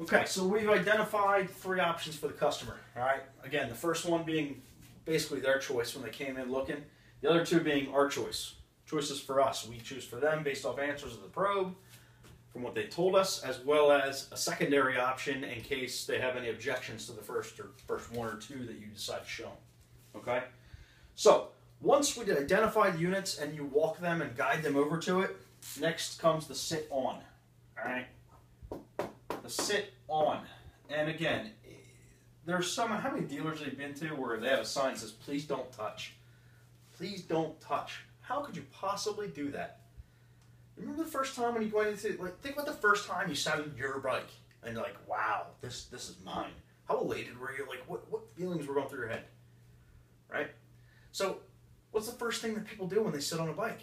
Okay, so we've identified 3 options for the customer, all right? Again, the first one being basically their choice when they came in looking. The other 2 being our choice. Choices for us. We choose for them based off answers of the probe from what they told us, as well as a secondary option in case they have any objections to the first 1 or 2 that you decide to show them, okay? So, once we identify the units and you walk them and guide them over to it, next comes the sit on, all right? The sit on. And again, there's some, how many dealers have you been to where they have a sign that says, please don't touch. Please don't touch. How could you possibly do that? Remember the first time when you go into, like, think about the first time you sat on your bike and you're like, wow, this is mine. How elated were you? Like, what feelings were going through your head? Right? So, what's the first thing that people do when they sit on a bike?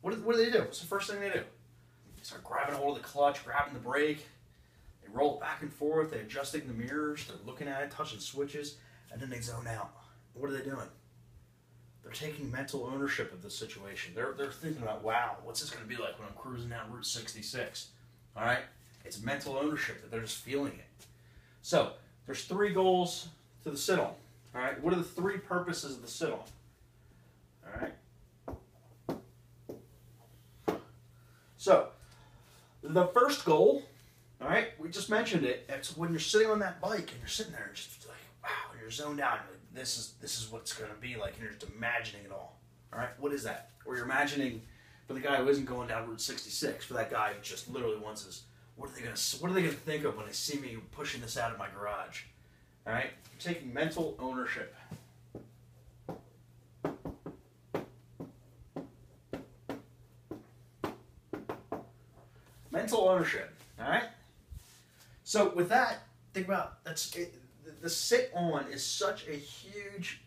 What do they do? What's the first thing they do? They start grabbing a hold of the clutch, grabbing the brake. They roll it back and forth. They're adjusting the mirrors. They're looking at it, touching switches, and then they zone out. What are they doing? They're taking mental ownership of the situation. They're thinking about, wow, what's this going to be like when I'm cruising down Route 66? All right? It's mental ownership that they're just feeling it. So, there's 3 goals to the sit-on. All right? What are the 3 purposes of the sit-on? All right? So, the first goal, all right, we just mentioned it. It's when you're sitting on that bike and you're sitting there and just like, wow, and you're zoned out. You're like, this is what it's going to be like, and you're just imagining it all. All right, what is that? Or you're imagining for the guy who isn't going down Route 66, for that guy who just literally wants this. What are they going to think of when they see me pushing this out of my garage? All right, you're taking mental ownership. Mental ownership. All right. So with that, think about that's it. The sit-on is such a huge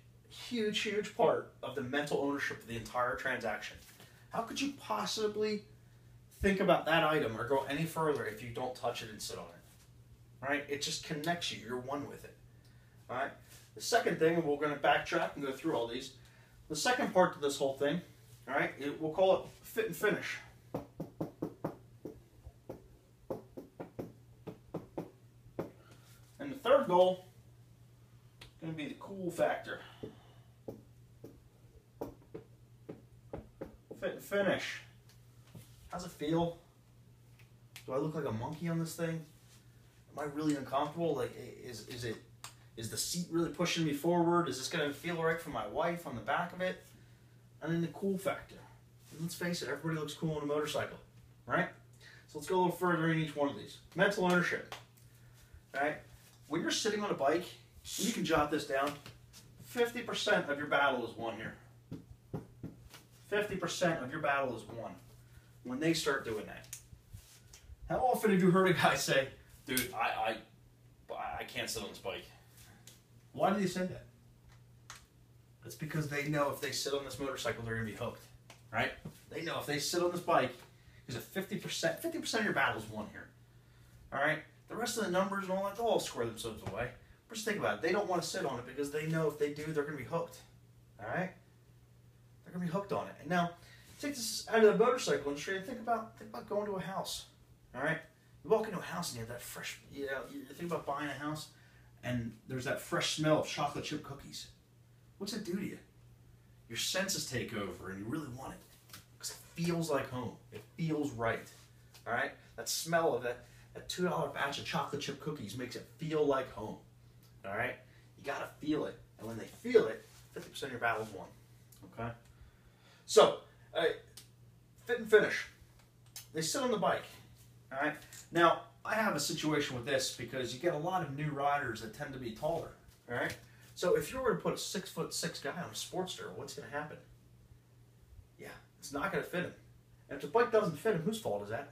part of the mental ownership of the entire transaction. How could you possibly think about that item or go any further if you don't touch it and sit on it? Right? It just connects you. You're one with it. All right? The second thing, and we're going to backtrack and go through all these. The second part to this whole thing, all right, we'll call it fit and finish. And the third goal is going to be the cool factor. Fit and finish. How's it feel? Do I look like a monkey on this thing? Am I really uncomfortable? Like, is the seat really pushing me forward? Is this going to feel right for my wife on the back of it? And then the cool factor. And let's face it, everybody looks cool on a motorcycle, right? So let's go a little further in each one of these. Mental ownership. All right? When you're sitting on a bike, and you can jot this down, 50% of your battle is won here. 50% of your battle is won when they start doing that. How often have you heard a guy say, dude, I can't sit on this bike? Why do they say that? It's because they know if they sit on this motorcycle, they're going to be hooked, right? They know if they sit on this bike, because 50% of your battle is won here, all right? The rest of the numbers and all that, they'll all square themselves away. But just think about it. They don't want to sit on it because they know if they do, they're going to be hooked, all right? They're going to be hooked on it. And now, take this out of the motorcycle industry and think about going to a house, all right? You walk into a house and you have that fresh, you think about buying a house and there's that fresh smell of chocolate chip cookies. What's it do to you? Your senses take over and you really want it because it feels like home. It feels right, all right? That smell of that $2 batch of chocolate chip cookies makes it feel like home, all right? You got to feel it. And when they feel it, 50% of your battle's won, okay? So, fit and finish. They sit on the bike, all right? Now, I have a situation with this because you get a lot of new riders that tend to be taller, all right? So if you were to put a 6'6" guy on a Sportster, what's going to happen? Yeah, it's not going to fit him. And if the bike doesn't fit him, whose fault is that?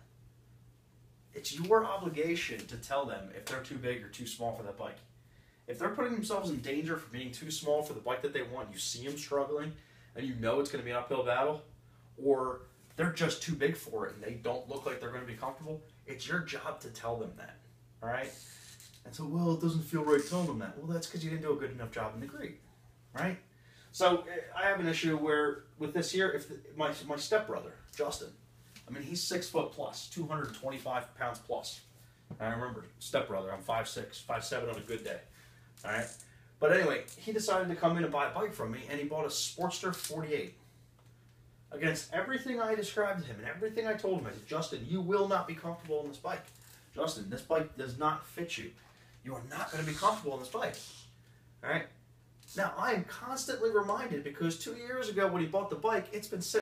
It's your obligation to tell them if they're too big or too small for that bike. If they're putting themselves in danger for being too small for the bike that they want, you see them struggling, and you know it's going to be an uphill battle, or they're just too big for it and they don't look like they're going to be comfortable, it's your job to tell them that, all right? And so, well, it doesn't feel right telling them that. Well, that's because you didn't do a good enough job in the grid, right? So I have an issue where with this here, if my stepbrother, Justin, I mean, he's 6 foot plus, 225 pounds plus, I remember, stepbrother. I'm 5'6", 5'7" on a good day. All right. But anyway, he decided to come in and buy a bike from me, and he bought a Sportster 48. Against everything I described to him and everything I told him, I said, Justin, you will not be comfortable on this bike. Justin, this bike does not fit you. You are not going to be comfortable on this bike. All right. Now, I am constantly reminded because 2 years ago when he bought the bike, it's been sitting